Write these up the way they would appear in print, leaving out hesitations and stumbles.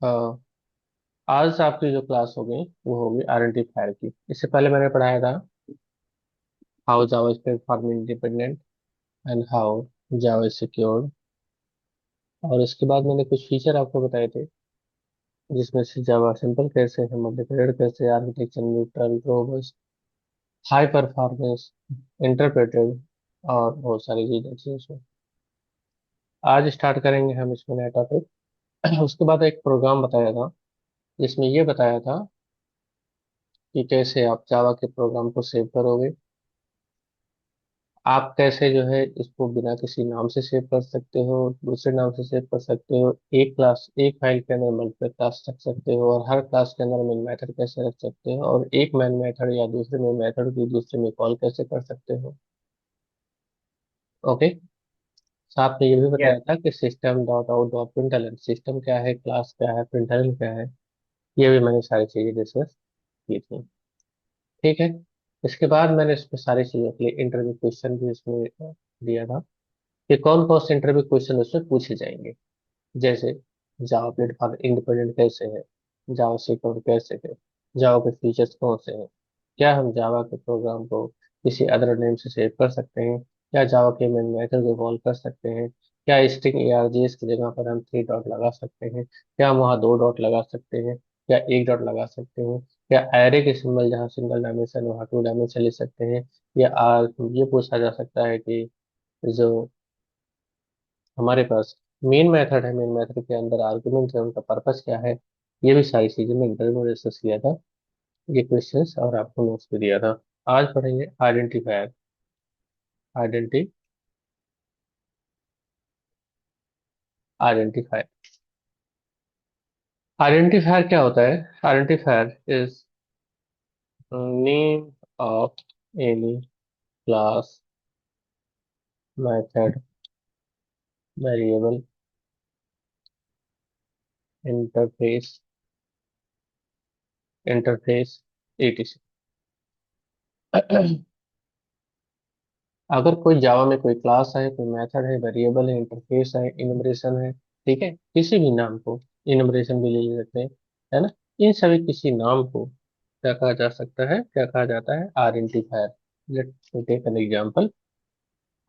अ, आज आपकी जो क्लास होगी वो होगी आइडेंटिफायर की। इससे पहले मैंने पढ़ाया था how Java is platform independent and how Java is secured. और इसके बाद मैंने कुछ फीचर आपको बताए थे, जिसमें से जावा सिंपल कैसे है, मल्टीथ्रेडेड कैसे, architecture neutral, robust, high performance, interpreted और बहुत सारी चीजें थी इसमें। आज स्टार्ट करेंगे हम इसमें नया टॉपिक। उसके बाद एक प्रोग्राम बताया था, जिसमें ये बताया था कि कैसे आप जावा के प्रोग्राम को सेव करोगे। आप कैसे जो है इसको बिना किसी नाम से सेव कर सकते हो, दूसरे नाम से सेव कर सकते हो, एक क्लास एक फाइल के अंदर मल्टीपल क्लास रख सकते हो, और हर क्लास के अंदर मेन मेथड कैसे रख सकते हो, और एक मेन मेथड या दूसरे मेन मेथड की दूसरे में कॉल कैसे कर सकते हो। ओके। साथ में ये भी यस। बताया था कि system dot out dot println, system क्या है, क्लास क्या है, प्रिंटलन क्या है। ये भी मैंने सारी चीजें डिस्कस की थी। ठीक है। इसके बाद मैंने इसमें सारी चीजों के लिए इंटरव्यू क्वेश्चन भी इसमें दिया था कि कौन कौन से इंटरव्यू क्वेश्चन उसमें पूछे जाएंगे। जैसे जावा प्लेटफॉर्म इंडिपेंडेंट कैसे है, जावा सिक्योर कैसे है, जावा के फीचर्स कौन से हैं, क्या हम जावा के प्रोग्राम को किसी अदर नेम से सेव कर सकते हैं, क्या जावा के मेन मेथड को कॉल कर सकते हैं, क्या स्ट्रिंग एआरजीएस की जगह पर हम थ्री डॉट लगा सकते हैं, क्या हम वहाँ दो डॉट लगा सकते हैं, क्या एक डॉट लगा सकते हैं, क्या एरे के सिंबल जहाँ सिंगल डायमेंशन वहाँ टू डायमेंशन ले सकते हैं, या ये पूछा जा सकता है कि जो हमारे पास मेन मेथड है, मेन मेथड के अंदर आर्गुमेंट है, उनका पर्पस क्या है। ये भी सारी चीजें मैं इंटरव्यू में डिस्कस किया था, ये क्वेश्चंस और आपको नोट्स भी दिया था। आज पढ़ेंगे आइडेंटिफायर। आइडेंटिफायर आइडेंटिफायर आइडेंटिफायर क्या होता है? Identifier is name of any class, method, variable, interface, interface etc। अगर कोई जावा में कोई क्लास है, कोई मेथड है, वेरिएबल है, इंटरफेस है, इनमरेशन है, ठीक है, किसी भी नाम को इनमरेशन भी ले सकते हैं, है ना। इन सभी किसी नाम को क्या कहा जा सकता है, क्या कहा जाता है? Identifier. Let take an example.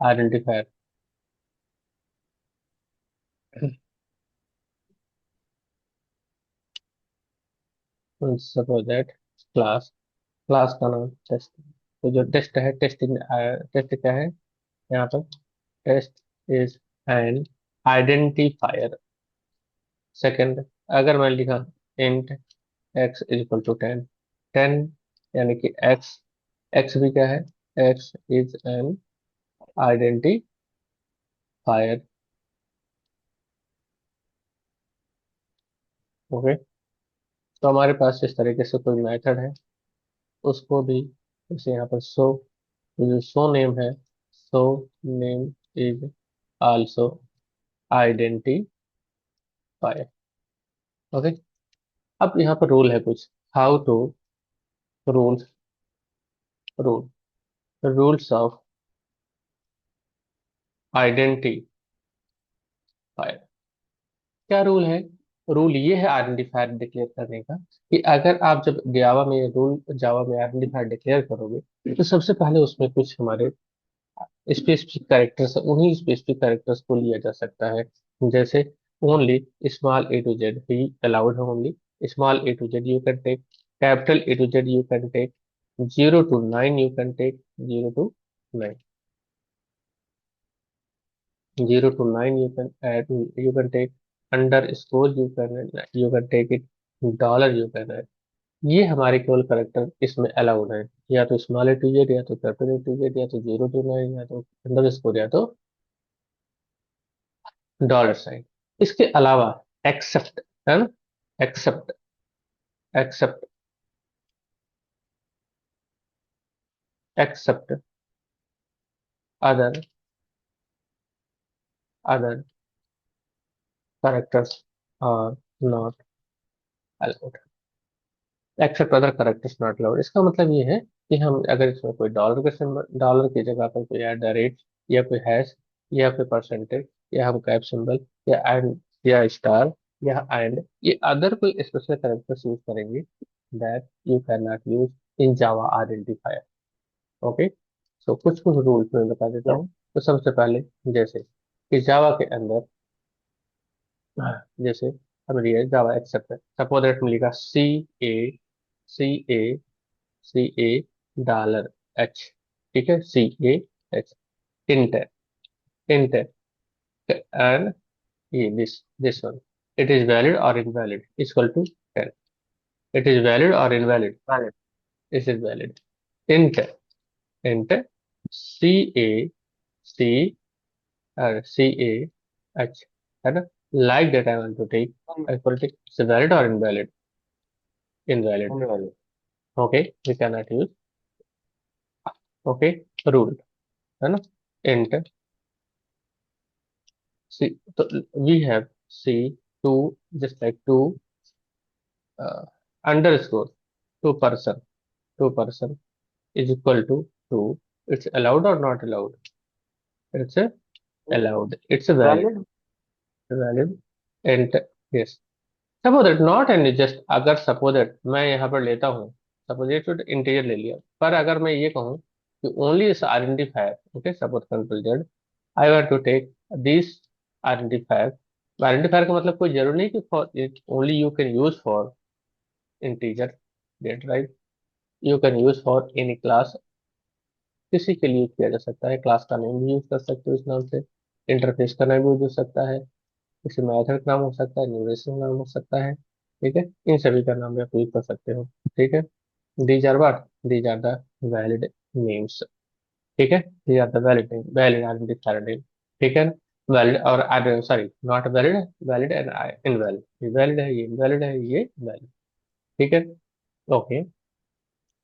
Identifier, suppose that class, class का नाम टेस्ट। तो जो टेस्ट है, टेस्ट क्या है यहाँ पर? Test is an identifier. Second, अगर मैं लिखा int x is equal to 10, 10 यानी कि एक्स, एक्स भी क्या है? X is an identifier. Okay. तो हमारे पास इस तरीके से कोई मेथड है, उसको भी जैसे यहाँ पर शो, जो शो नेम है, show name is also identifier. Okay. अब यहाँ पर रूल है कुछ, how to rules, rule rules of identifier. क्या रूल है? रूल ये है आइडेंटिफायर डिक्लेयर करने का, कि अगर आप जब जावा में रूल, जावा में आइडेंटिफायर डिक्लेयर करोगे, तो सबसे पहले उसमें कुछ हमारे स्पेसिफिक कैरेक्टर्स, उन्हीं स्पेसिफिक कैरेक्टर्स को लिया जा सकता है। जैसे only small A to Z ही अलाउड है, only small A to Z you can take, capital A to Z you can take, 0 to 9 you can take, 0 to 9, 0 to 9 you can add, you can take underscore, you can take it, dollar you can add. ये हमारे केवल character इसमें allowed है, या तो small A to Z, या तो capital A to Z, या तो 0 to 9, या तो अंडरस्कोर, या तो डॉलर साइन। इसके अलावा एक्सेप्ट, है ना, except, except, except other, other characters are not allowed. Except other characters not allowed, इसका मतलब ये है कि हम अगर इसमें कोई डॉलर के सिंबल, डॉलर की जगह पर कोई एट द रेट, या कोई हैश, या कोई परसेंटेज, या हम कैप सिंबल, या एंड या स्टार या एंड, ये अदर कोई स्पेशल कैरेक्टर्स यूज करेंगे that you can not use in Java identifier. Okay, so कुछ कुछ रूल्स मैं बता देता हूँ। तो सबसे पहले, जैसे कि जावा के अंदर, जैसे अब ये जावा एक्सेप्ट, सपोज दैट मिलेगा ए सी ए सी ए डॉलर एच, ठीक है, CAH, इंट है, इंट है, एंड ये this one, it is valid और invalid equal to 10, it is valid और invalid, it is valid, int, int CAC और CAH, है ना, like that I want to take equal to, it's valid और invalid, invalid, okay, we can not use, okay, rule, है ना, int C, तो we have C2, just like two underscore, two person is equal to 2, it's allowed or not allowed, it's allowed, it's valid, valid, and yes, suppose that not any, just अगर suppose that मैं यहाँ पर लेता हूँ, suppose ये तो integer ले लिया, पर अगर मैं ये कहूँ कि only is identifier, okay, suppose control Z, I want to take this identifier, identifier का मतलब कोई जरूरी नहीं कि for it only you can use for integer, that right, you can use for any class, किसी के लिए किया जा सकता है, क्लास का नेम भी यूज कर सकते हो इस नाम से, इंटरफेस का नाम भी यूज हो सकता है, किसी मेथड का नाम हो सकता है, न्यूरेशन नाम हो सकता है, ठीक है, इन सभी का नाम भी आप यूज कर सकते हो, ठीक है, these are what, these are the valid names, ठीक है, these are the valid name, valid identifier name, ठीक है, वैलिड और sorry not valid, valid and invalid, ये वैलिड है, ये इनवैलिड है, ये वैलिड, ठीक है, ओके,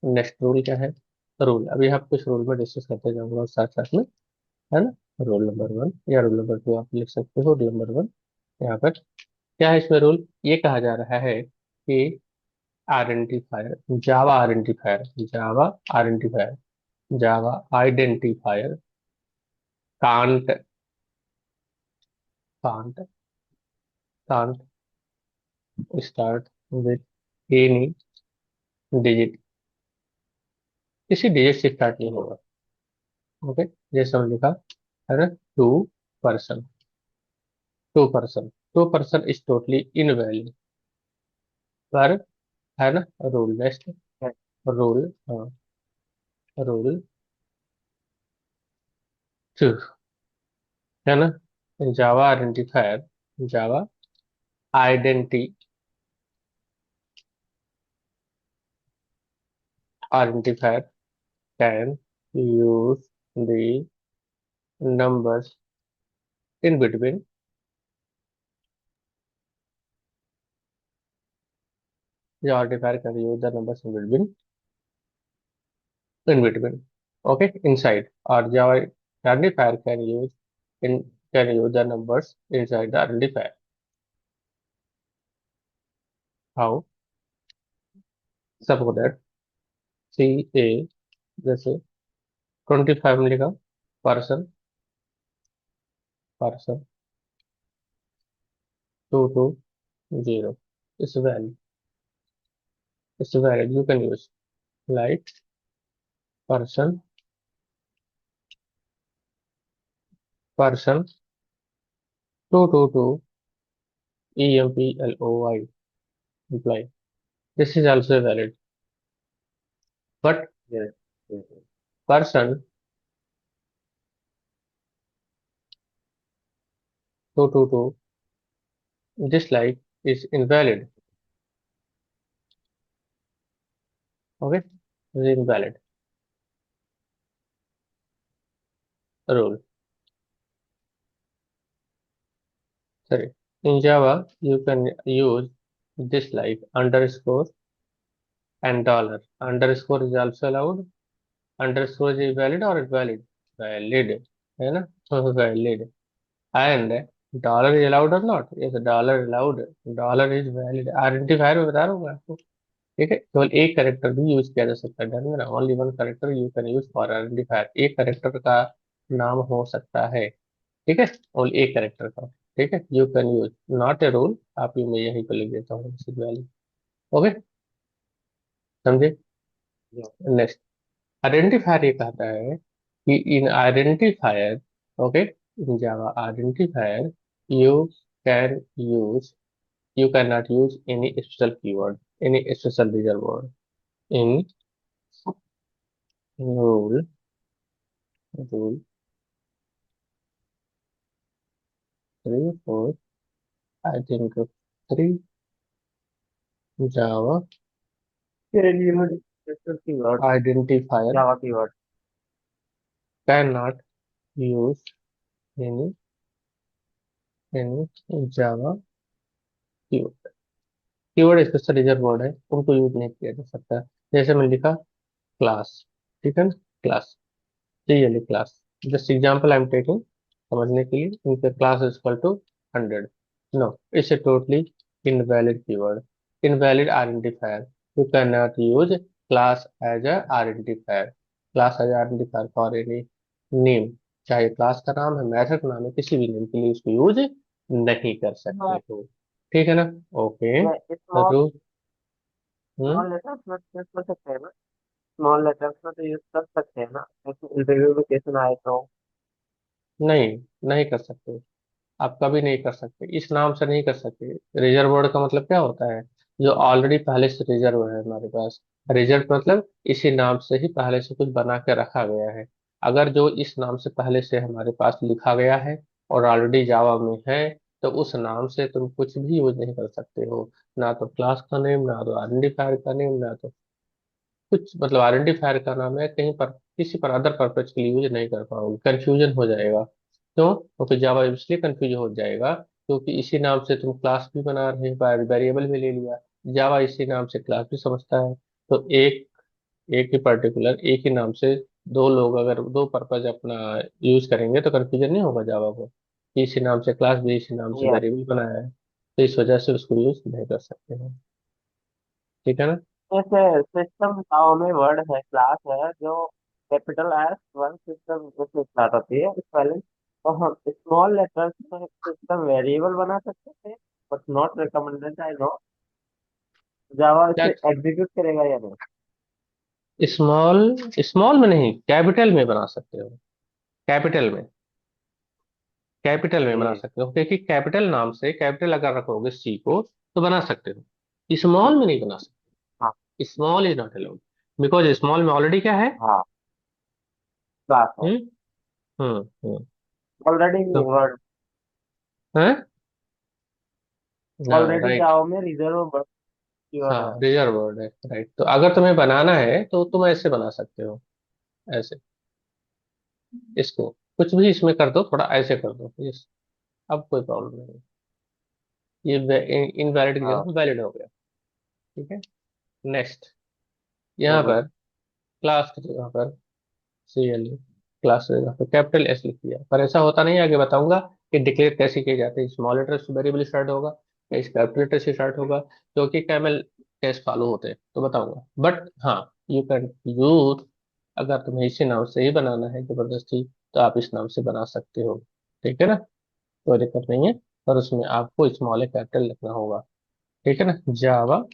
नेक्स्ट रूल क्या है, रूल अभी हम कुछ रूल में डिस्कस करते जाऊंगा साथ साथ में, है ना, रोल नंबर 1 या रोल नंबर 2 आप लिख सकते हो, रोल नंबर 1, यहाँ पर क्या है, इसमें रूल ये कहा जा रहा है कि identifier, Java identifier, Java identifier, Java identifier can't, can't, can't start with any digit, किसी डिजिट से स्टार्ट नहीं होगा, ओके, जैसे हम लिखा है ना, person two person, two person is totally invalid, पर, है ना, रूल नेक्स्ट, रूल, हाँ, रूल 2, है ना, Java identifier, Java identi identifier can use the numbers in between, the identifier can use the numbers in between, okay, inside, or Java identifier can use the numbers inside the identifier, how, suppose that CA, जैसे 25 मिलेगा, person, person 220, इस value, इस value you can use like person, person 222 EMPLOY, imply, this is also valid, but person 222 dislike is invalid, okay, is invalid rule, sorry, in Java you can use dislike underscore and dollar, underscore is also allowed, underscore is valid or invalid, valid, है ना, valid, and dollar is allowed or not, yes, dollar allowed, dollar is valid, identifier में बता रहा हूँ मैं आपको, ठीक है, केवल एक करेक्टर भी यूज किया जा सकता है, डन है ना, only one character you can use for identifier, एक करेक्टर का नाम हो सकता है, ठीक है, ओनली एक करेक्टर का, ठीक है, you can use, not a rule, आप यू मैं यहीं पर लिख देता हूँ वैल्यू। ओके, समझे। Yeah. नेक्स्ट, आइडेंटिफायर ये कहता है कि in identifier, okay, in Java identifier you can use, you cannot use any special keyword, any special reserved word in rule 3 4, I think 3, Java Can use special keyword, identifier Java keyword. cannot use any Java keyword, keyword special reserve word है, उनको use नहीं किया जा सकता। जैसे मैंने लिखा class, ठीक है ना, class, clearly class, just example I am taking समझने के लिए, इनका class is equal to 100, no, it's a totally invalid keyword, invalid identifier, you can not use class as a identifier, class as identifier for any name, चाहे class का नाम है, method का नाम है, किसी भी नेम के लिए उसको यूज नहीं कर सकते हाँ, हो। ठीक है ना। ओके, ये स्मॉल रू हम्म स्मॉल लेटर्स में यूज कर सकते हैं ना, स्मॉल लेटर्स में तो यूज कर सकते हैं ना, इंटरव्यू में क्वेश्चन आए तो। नहीं, नहीं कर सकते, आप कभी नहीं कर सकते, इस नाम से नहीं कर सकते। रिजर्व वर्ड का मतलब क्या होता है, जो ऑलरेडी पहले से रिजर्व है हमारे पास, रिजर्व मतलब इसी नाम से ही पहले से कुछ बना के रखा गया है। अगर जो इस नाम से पहले से हमारे पास लिखा गया है और ऑलरेडी जावा में है, तो उस नाम से तुम कुछ भी यूज नहीं कर सकते हो, ना तो क्लास का नेम, ना तो आइडेंटिफायर का नेम, ना तो कुछ, मतलब आइडेंटिफायर का नाम है कहीं पर, किसी पर अदर पर्पज के लिए यूज नहीं कर पाओगे, कंफ्यूजन हो जाएगा। क्यों? क्योंकि जावा इसलिए कंफ्यूज हो जाएगा क्योंकि इसी नाम से तुम क्लास भी बना रहे हो, वेरिएबल भी ले लिया, जावा इसी नाम से क्लास भी समझता है। तो एक एक ही पर्टिकुलर एक ही नाम से दो लोग अगर दो पर्पज अपना यूज करेंगे तो कंफ्यूजन नहीं होगा जावा को, कि इसी नाम से क्लास भी इसी नाम से यस, वेरिएबल बनाया है, तो इस वजह से उसको यूज नहीं कर सकते हैं। ठीक है ना। जैसे सिस्टम नाउ में वर्ड है, क्लास है जो कैपिटल एस वन सिस्टम से स्टार्ट होती है पहले, तो हम स्मॉल लेटर्स में सिस्टम वेरिएबल बना सकते थे, but not recommended, I know. Java क्या? इसे एग्जीक्यूट करेगा या नहीं? स्मॉल, स्मॉल में नहीं, कैपिटल में बना सकते हो, कैपिटल में, कैपिटल में बना ये सकते हो, क्योंकि कैपिटल नाम से कैपिटल अगर रखोगे सी को तो बना सकते हो, स्मॉल में नहीं बना हाँ, सकते, small is not allowed, because small में ऑलरेडी क्या है। हाँ, क्लास है हम्म हम्म। ऑलरेडी, तो वर्ड है, हाँ ऑलरेडी राइट, जावा में रिजर्व कीवर्ड है। हाँ रिजर्व वर्ड है, राइट, तो अगर तुम्हें बनाना है तो तुम ऐसे बना सकते हो, ऐसे, इसको कुछ भी इसमें कर दो, थोड़ा ऐसे कर दो, यस, अब कोई प्रॉब्लम नहीं, ये इनवैलिड की हाँ। जगह वैलिड हो गया। ठीक है। नेक्स्ट, यहाँ हम्म। पर क्लास की जगह पर CLE, क्लास की जगह पर कैपिटल S लिख दिया, पर ऐसा होता नहीं है, आगे बताऊंगा कि डिक्लेयर कैसे किए जाते हैं, स्मॉल लेटर से वेरिएबल स्टार्ट होगा या इस कैपिटल लेटर से स्टार्ट होगा, क्योंकि कैमल टेस्ट फॉलो होते हैं तो बताऊंगा, बट हाँ, यू कैन यूज, अगर तुम्हें इसी नाम से ही बनाना है जबरदस्ती तो आप इस नाम से बना सकते हो। ठीक है ना, कोई दिक्कत नहीं है, पर उसमें आपको स्मॉल कैपिटल लिखना होगा। ठीक है ना। जावा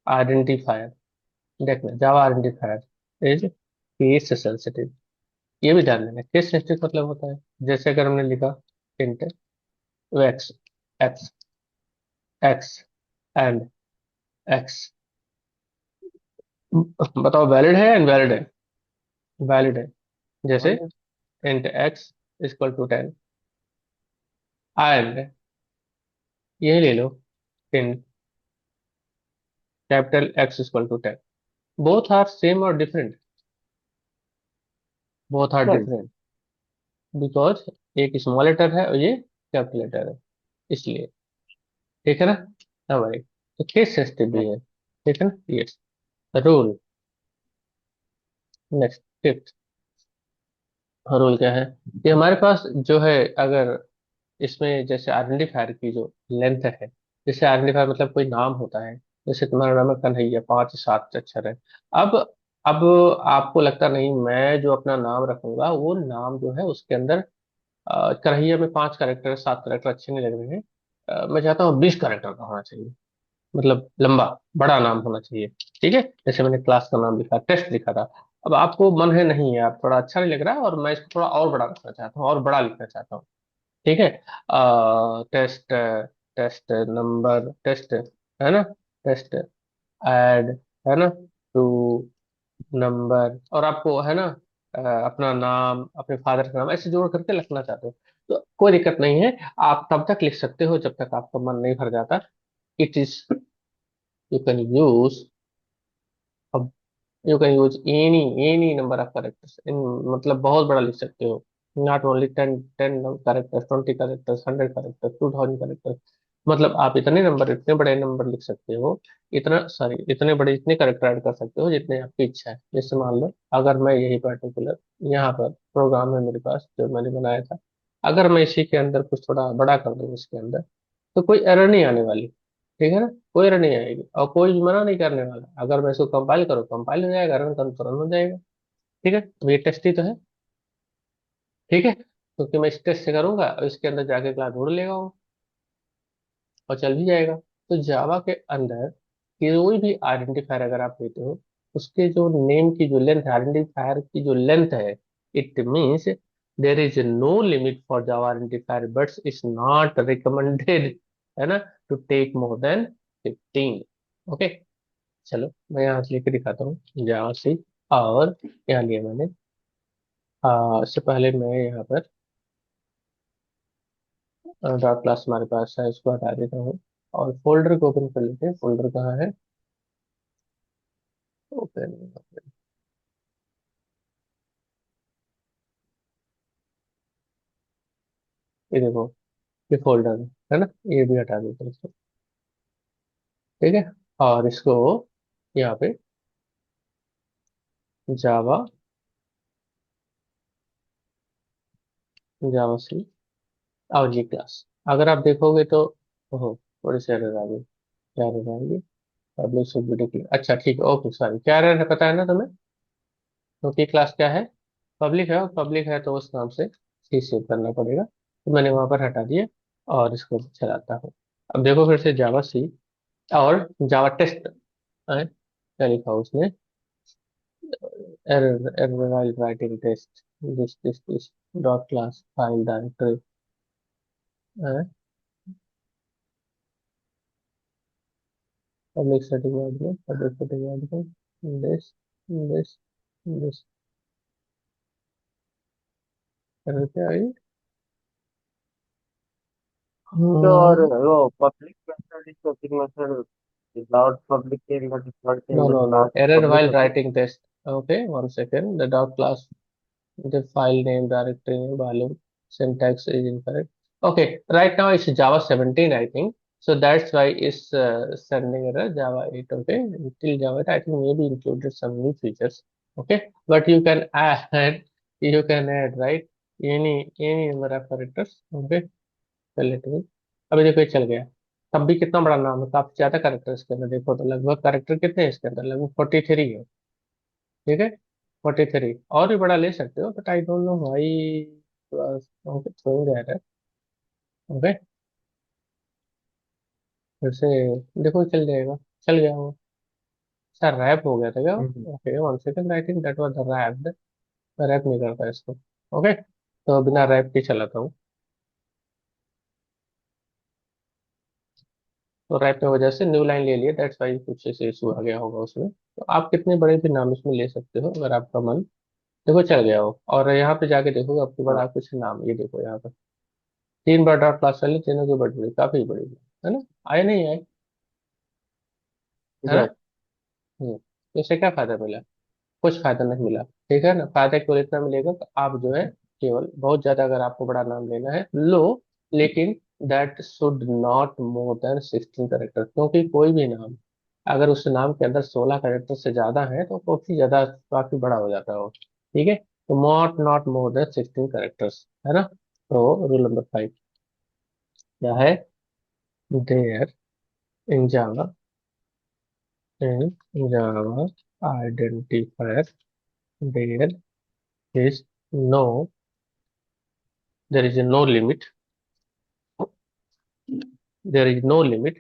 आइडेंटिफायर, देखना, जावा आइडेंटिफायर इज केस सेंसिटिव, ये भी ध्यान देना, केस सेंसिटिव मतलब होता है, जैसे अगर हमने लिखा int x, x x and x, बताओ वैलिड है या इनवैलिड है? वैलिड है। जैसे वही। Int x equal to 10 and, यही ले लो, int capital X equal to 10, both are same और डिफरेंट, बोथ आर नहीं, डिफरेंट, बिकॉज एक स्मॉल लेटर है और ये कैपिटल लेटर है, इसलिए। ठीक है ना। हाँ भाई, तो केस सेंसिटिव भी नहीं। है। ठीक है ना, yes, rule. Next, fifth rule क्या है, कि हमारे पास जो है, अगर इसमें जैसे आइडेंटिफायर की जो लेंथ है, जैसे आइडेंटिफायर मतलब कोई नाम होता है, जैसे तुम्हारा नाम है कन्हैया, 5 7 अक्षर है। अब अब आपको लगता नहीं, मैं जो अपना नाम रखूंगा वो नाम जो है उसके अंदर कन्हैया में 5 कैरेक्टर 7 कैरेक्टर अच्छे नहीं लग रहे हैं। मैं चाहता हूँ 20 कैरेक्टर का होना चाहिए, मतलब लंबा बड़ा नाम होना चाहिए। ठीक है, जैसे मैंने क्लास का नाम लिखा, टेस्ट लिखा था। अब आपको मन है नहीं है, आप थोड़ा अच्छा नहीं लग रहा है, और मैं इसको थोड़ा और बड़ा रखना चाहता हूँ, और बड़ा लिखना चाहता हूँ। ठीक है, टेस्ट, टेस्ट नंबर, टेस्ट, है ना, टेस्ट ऐड, है ना, टू नंबर, और आपको है ना अपना नाम, अपने फादर का नाम ऐसे जोड़ करके लिखना चाहते हो, तो कोई दिक्कत नहीं है। आप तब तक लिख सकते हो जब तक आपका मन नहीं भर जाता। It is, you can use, you can use any number of characters इन, मतलब बहुत बड़ा लिख सकते हो। Not only 10 10 characters, 20 characters, 100 characters, 2000 characters, मतलब आप इतने नंबर, इतने बड़े नंबर लिख सकते हो, इतना सॉरी इतने बड़े, इतने कैरेक्टर ऐड कर सकते हो जितने आपकी इच्छा है। जैसे मान लो, अगर मैं यही पर्टिकुलर यहाँ पर प्रोग्राम है मेरे पास जो मैंने बनाया था, अगर मैं इसी के अंदर कुछ थोड़ा बड़ा कर दूँ इसके अंदर, तो कोई एरर नहीं आने वाली। ठीक है ना, कोई एरर नहीं आएगी, और कोई भी मना नहीं करने वाला। अगर मैं इसको कंपाइल करूँ, कंपाइल हो जाएगा, रन करूँ तो रन हो जाएगा। ठीक है, तो ये टेस्ट ही तो है। ठीक है, क्योंकि मैं इस टेस्ट से करूंगा, और इसके अंदर जाके क्लास ढूंढ लेगा वो, और चल भी जाएगा। तो जावा के अंदर कोई भी आइडेंटिफायर अगर आप लेते हो, उसके जो नेम की जो लेंथ है, आइडेंटिफायर की जो लेंथ है, it means there is no limit for Java identifier, but it's not recommended, है ना, to take more than 15। Okay, चलो मैं यहाँ से लेकर दिखाता हूँ जावा से। और यहाँ लिया मैंने, इससे पहले मैं यहाँ पर डॉट क्लास हमारे पास है, इसको हटा देता हूँ, और फोल्डर को ओपन कर लेते हैं। फोल्डर कहाँ है, ओपन, ये देखो, ये फोल्डर है ना, ये भी हटा देते हैं इसको। ठीक है, और इसको यहाँ पे जावा, जावा सी, और ये क्लास, अगर आप देखोगे तो, ओहो, थोड़ी सी एरर आ गई। क्या एरर आ गई, पब्लिक शुड बी डिक्लेयर, अच्छा ठीक है, ओके सॉरी, क्या एरर है पता है ना तुम्हें, क्योंकि क्लास क्या है, पब्लिक है, और पब्लिक है तो उस नाम से सी सेव करना पड़ेगा, तो मैंने वहां पर हटा दिया, और इसको चलाता हूँ। अब देखो फिर से जावा सी, और जावा टेस्ट है, क्या लिखा उसने, error while writing test, this dot class file directory, uh, public static variable, public static variable, this this error क्या आई, और वो public method is public method without public के अंदर डिफॉल्ट के no अंदर no no, class error public while होती है। writing test, okay, 1 second, the dot class, the file name, directory name, volume, syntax is incorrect. Okay, right now it's Java 17, I think. So that's why it's sending error Java 8. Okay, till Java 8, I think maybe included some new features. Okay, but you can add, you can add, right? Any number of characters. Okay, कर लेते हैं। अभी देखो ये चल गया। तब भी कितना बड़ा नाम है, काफी ज्यादा कैरेक्टर इसके अंदर, देखो तो लगभग कैरेक्टर कितने हैं इसके अंदर, लगभग 43 है। ठीक है, 43, और भी बड़ा ले सकते हो, बट आई डोंट नो भाई, थ्रोइंग एरर। ओके, फिर से देखो चल जाएगा, चल गया वो। सर रैप हो गया था क्या, hmm. Okay 1 second, I think that was the wrapped, wrap नहीं करता इसको। ओके, तो बिना रैप के चलाता हूँ, तो रैप की वजह से न्यू लाइन ले लिया, दैट्स वाई कुछ ऐसे इशू आ गया होगा उसमें। तो आप कितने बड़े भी नाम इसमें ले सकते हो अगर आपका मन, देखो चल गया हो। और यहाँ पे जाके देखो आपके हाँ, बड़ा कुछ नाम, ये देखो यहाँ पर 3 बार डॉट क्लास वाली, तीनों की बड़ी बड़ी, काफी बड़ी, है ना, आए नहीं आए, है ना। इधर। इससे क्या फायदा मिला, कुछ फायदा नहीं मिला। ठीक है ना, फायदा केवल इतना मिलेगा कि आप जो है, केवल बहुत ज्यादा अगर आपको बड़ा नाम लेना है लो, लेकिन that should not more than 16 character, क्योंकि कोई भी नाम अगर उस नाम के अंदर 16 कैरेक्टर से ज्यादा है तो काफी ज्यादा, काफी बड़ा हो जाता है वो। ठीक है, तो not not more than 16 characters, है ना। तो रूल नंबर 5 क्या है, there in Java, in Java identifier, there is no there is no limit, there is no limit,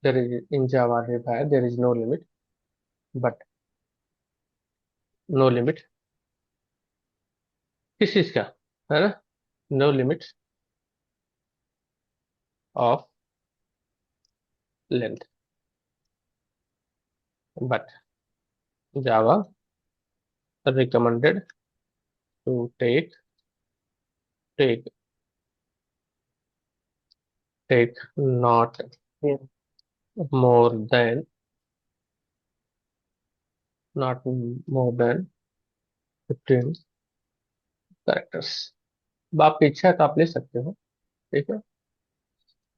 there is in Java identifier there is no limit, but no limit किस चीज का, है ना, no limit of length, but Java recommended to take take not more than not more than 15 characters. अब आपकी इच्छा है तो आप ले सकते हो, ठीक है,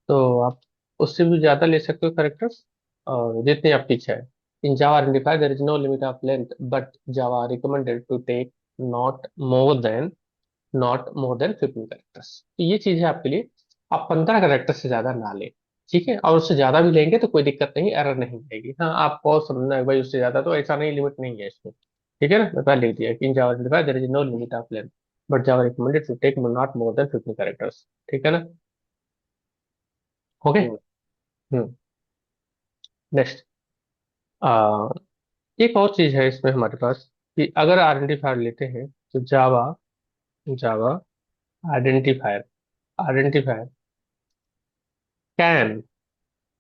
तो आप उससे भी ज्यादा ले सकते हो कैरेक्टर्स, और जितनी आपकी इच्छा है। In Java identify there is no limit of length but Java recommended to take not more than not more than 15 characters. तो ये चीज है आपके लिए, आप 15 कैरेक्टर से ज्यादा ना लें, ठीक है, और उससे ज्यादा भी लेंगे तो कोई दिक्कत नहीं, एरर नहीं आएगी। हाँ, आपको समझना है भाई उससे ज्यादा तो ऐसा नहीं, लिमिट नहीं है इसमें, ठीक है ना, मैं पहले लिख दिया कि in Java there is no limit of length but Java recommended to take not more than 15 characters, ठीक है ना। ओके। हम्म, हम्म। नेक्स्ट, आ, एक और चीज है इसमें हमारे पास कि अगर आइडेंटिफायर लेते हैं तो Java Java identifier identifier can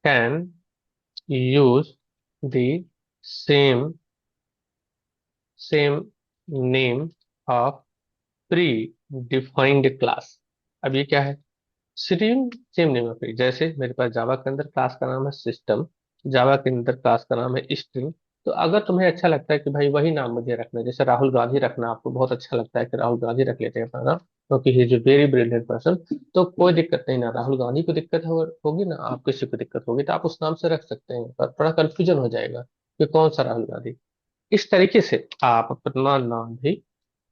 can use the same same name of predefined class। अब ये क्या है, सेम सेम नेम ऑफ, जैसे मेरे पास जावा के अंदर क्लास का नाम है सिस्टम, जावा के अंदर क्लास का नाम है स्ट्रिंग। तो अगर तुम्हें अच्छा लगता है कि भाई वही नाम मुझे रखना है, जैसे राहुल गांधी रखना आपको बहुत अच्छा लगता है कि राहुल गांधी रख लेते हैं अपना नाम, क्योंकि he is a very brilliant person, तो कोई दिक्कत नहीं, ना राहुल गांधी को दिक्कत होगी ना आप किसी को दिक्कत होगी, तो आप उस नाम से रख सकते हैं, पर थोड़ा कंफ्यूजन हो जाएगा कि कौन सा राहुल गांधी। इस तरीके से आप अपना नाम भी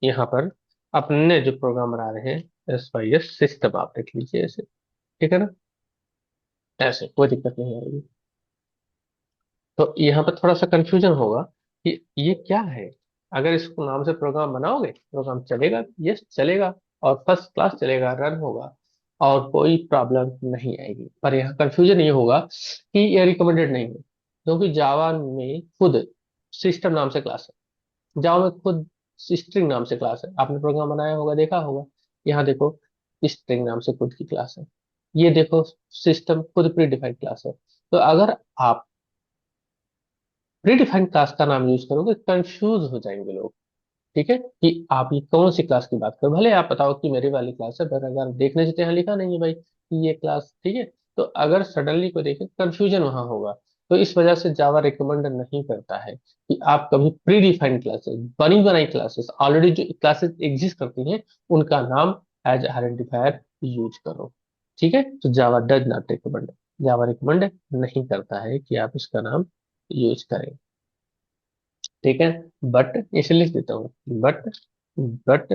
यहाँ पर अपने जो प्रोग्राम बना रहे हैं एस वाई एस सिस्टम आप लिख लीजिए ऐसे, ठीक है ना, ऐसे कोई दिक्कत नहीं आएगी। तो यहाँ पर थोड़ा सा कंफ्यूजन होगा कि ये क्या है। अगर इसको नाम से प्रोग्राम बनाओगे, प्रोग्राम चलेगा, यस चलेगा, और फर्स्ट क्लास चलेगा, रन होगा, और कोई प्रॉब्लम नहीं आएगी। पर यहाँ कंफ्यूजन ये होगा कि ये रिकमेंडेड नहीं है, क्योंकि जावा में खुद सिस्टम नाम से क्लास है, जावा में खुद स्ट्रिंग नाम से क्लास है, आपने प्रोग्राम बनाया होगा देखा होगा, यहाँ देखो स्ट्रिंग नाम से खुद की क्लास है, ये देखो सिस्टम खुद प्री डिफाइंड क्लास है। तो अगर आप प्रीडिफाइंड क्लास का नाम यूज करोगे कंफ्यूज हो जाएंगे लोग, ठीक है, कि आप ये कौन सी क्लास की बात करो, भले आप बताओ कि मेरी वाली क्लास है, पर अगर देखने से तो यहाँ लिखा नहीं है भाई कि ये क्लास, ठीक है, तो अगर सडनली कोई देखे कंफ्यूजन वहां होगा। तो इस वजह से जावा रिकमेंड नहीं करता है कि आप कभी प्री डिफाइंड क्लासेस, बनी बनाई क्लासेस, ऑलरेडी जो क्लासेस एग्जिस्ट करती हैं, उनका नाम एज आइडेंटिफायर यूज करो, ठीक है। तो Java does not recommend, Java recommend नहीं करता है कि आप इसका नाम यूज करें, ठीक है। बट इसे लिख देता हूँ, but but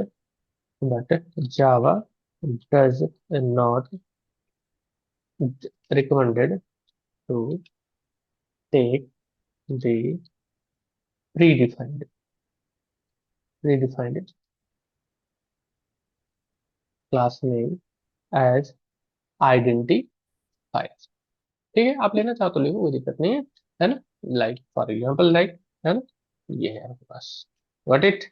but Java does not recommended to take the predefined predefined class name as identifier, ठीक है, आप लेना चाहो तो लिखो, कोई दिक्कत नहीं है ना, लाइक फॉर एग्जाम्पल लाइक, है ना, ये है आपके पास, गॉट इट,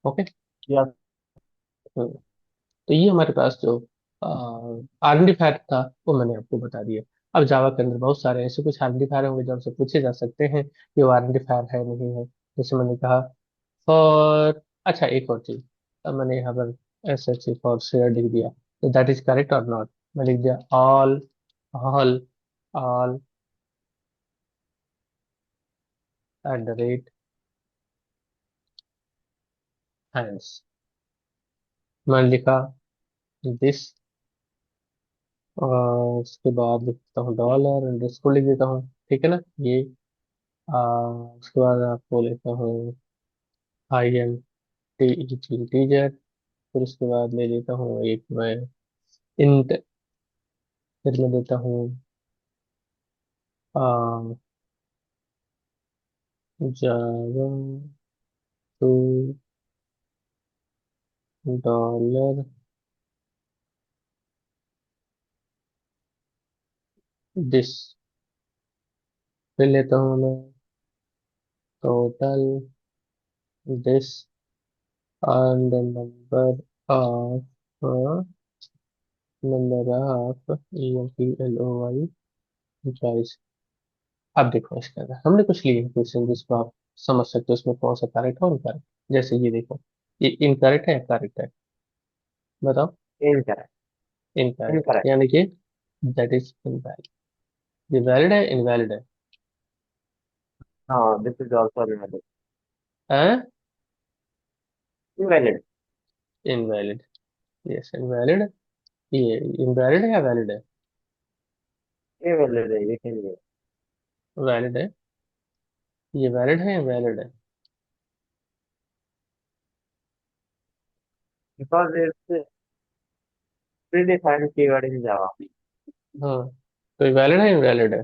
ओके। यस। तो ये हमारे पास जो आइडेंटिफायर था वो मैंने आपको बता दिया। अब जावा के अंदर बहुत सारे ऐसे कुछ आइडेंटिफायर होंगे जो हमसे पूछे जा सकते हैं कि वो आइडेंटिफायर है नहीं है, जैसे मैंने कहा फॉर, अच्छा एक और चीज, अब मैंने यहाँ पर एस एच फॉर शेयर लिख दिया, तो दैट इज करेक्ट और नॉट, मैं लिख दिया all all at the rate hands, मैंने लिखा दिस, और उसके बाद लिखता हूँ डॉलर अंडरस्कोर लिख देता हूँ, ठीक है ना, ये आ, उसके बाद आपको लेता हूँ आई एन टी इंटीजर, फिर उसके बाद ले लेता हूँ एक मैं इंट, फिर मैं देता हूँ जावा टू डॉलर दिस, फिर लेता हूँ मैं total this and the of number of employee employees। अब देखो इसके अंदर हमने कुछ लिए क्वेश्चन जिसको आप समझ सकते हो उसमें कौन सा करेक्ट है और इनकरेक्ट। जैसे ये देखो, ये इनकरेक्ट है या करेक्ट है, बताओ। इनकरेक्ट। Incorrect incorrect. यानी कि दैट इज इनवैलिड। ये वैलिड है इनवैलिड है? हाँ, दिस इज ऑल्सो इनवैलिड। हैं? इनवैलिड। इनवैलिड। Yes invalid. ये इनवैलिड है या वैलिड है? ये वैलिड है, ये कैन बी। वैलिड है। ये वैलिड है या वैलिड है? Because it's predefined keyword in Java. हाँ, तो ये वैलिड है इनवैलिड है?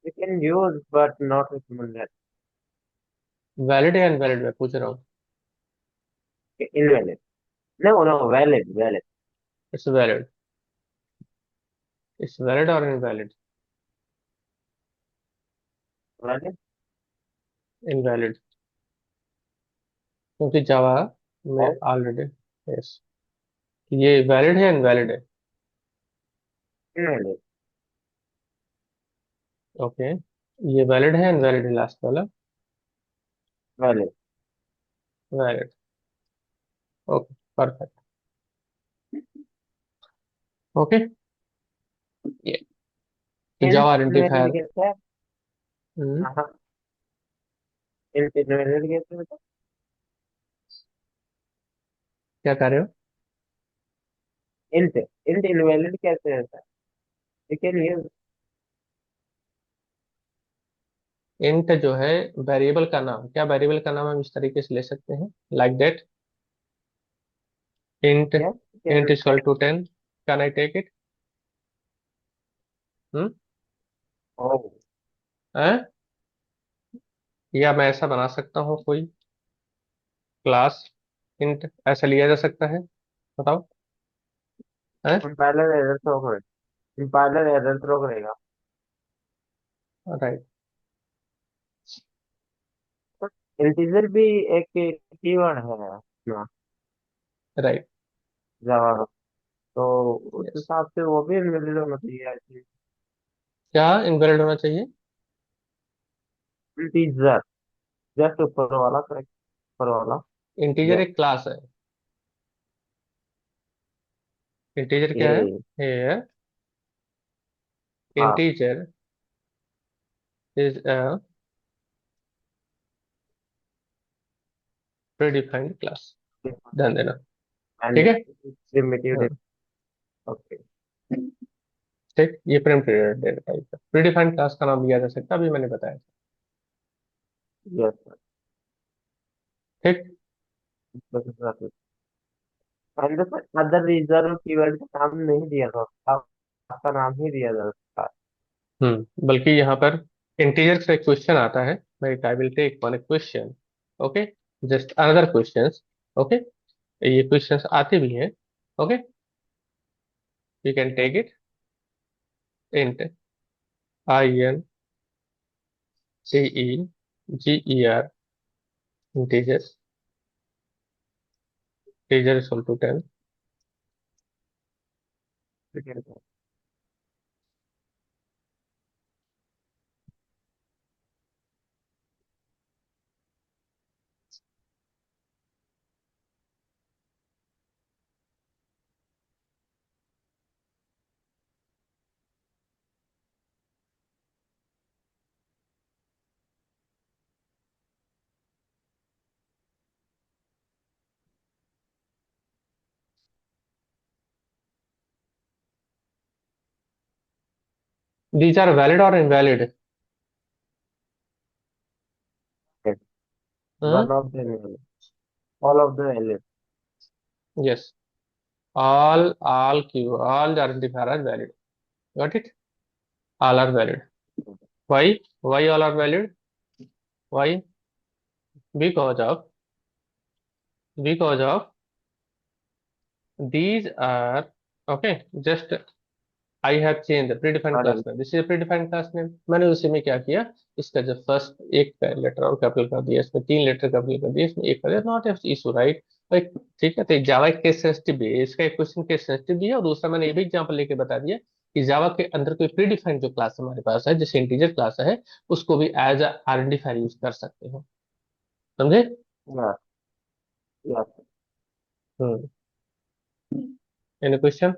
You can use but not recommended. Valid है या इनवैलिड मैं पूछ रहा हूँ। Invalid. No no, valid valid. It's valid. It's valid और इनवैलिड? वैलिड। इनवैलिड, क्योंकि जावा में और ऑलरेडी। यस। ये वैलिड है इनवैलिड है? इनवैलिड। ओके। ये वैलिड है इनवैलिड है लास्ट वाला? Valid. Valid. Okay perfect. Okay. ये इंट जावा इनवैलिड आइडेंटिफायर। कैसे है? हाँ, इंट इनवैलिड कैसे है? क्या कर रहे हो? इंट इंट इनवैलिड कैसे है sir? You can use. Int जो है वेरिएबल का नाम, क्या वेरिएबल का नाम हम इस तरीके से ले सकते हैं, like that int, yes, you can int do is equal that. To 10, can I take it? Hmm. Oh. हैं? या मैं ऐसा बना सकता हूँ कोई क्लास इंट, ऐसा लिया जा सकता है, बताओ। हैं? कंपाइलर एरर थ्रो करेगा। कंपाइलर एरर थ्रो करेगा। राइट। इंटीजर भी एक कीवर्ड है अपना राइट। जावा का। तो उस यस। हिसाब से वो भी इनवैलिड होना चाहिए आई थिंक। क्या इनवैलिड होना चाहिए? इंटीजर, जस्ट ऊपर वाला, करेक्ट, ऊपर वाला। Integer yes. एक क्लास है। इंटीजर क्या है? ये। Here हाँ। integer is a predefined class। ध्यान देना। ठीक एंड है। प्रिमिटिव। हाँ। ओके। ठीक, ये प्रिमिटिव डेटा टाइप है, प्रीडिफाइंड क्लास का नाम लिया जा सकता है, अभी मैंने बताया। यस ठीक। Sir. And other reserve keyword का नाम नहीं दिया था, आपका नाम ही दिया जा सकता है। बल्कि यहाँ पर इंटीजर से एक क्वेश्चन आता है, like I will take one question. Okay. Just another questions. Okay. ये क्वेश्चंस आते भी हैं। Okay. You can take it int I N C E G E R integer, integer equal to 10। ठीक है सर। दीज आर वैलिड और invalid? One of the, all of the value. Yes. all all the identifier are valid, got it? All are valid. Why? Why all are valid? Why, because of, because of these are, okay, just I have changed the predefined class sorry. name. This is a predefined class name. मैंने उसी में क्या किया, इसका जब first एक letter और capital कर दिया, इसमें तीन लेटर कैपिटल कर दिया, इसमें एक कर दिया, नॉट एफ इशू राइट। ठीक है, तो जावा एक केस सेंसिटिव भी है, इसका एक क्वेश्चन केस सेंसिटिव भी है, और दूसरा मैंने ये भी एग्जांपल लेके बता दिया कि जावा के अंदर कोई प्रीडिफाइंड जो क्लास हमारे पास है, जैसे इंटीजर क्लास है, उसको भी एज आइडेंटिफायर यूज कर सकते हो। समझे? Yes. Yes. Hmm. Any question?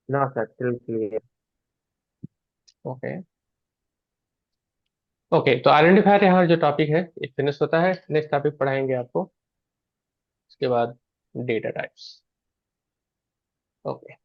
No sir, still clear. Okay. Okay, तो आइडेंटिफायर यहाँ जो टॉपिक है ये फिनिश होता है। नेक्स्ट टॉपिक पढ़ाएंगे आपको इसके बाद, डेटा टाइप्स। ओके।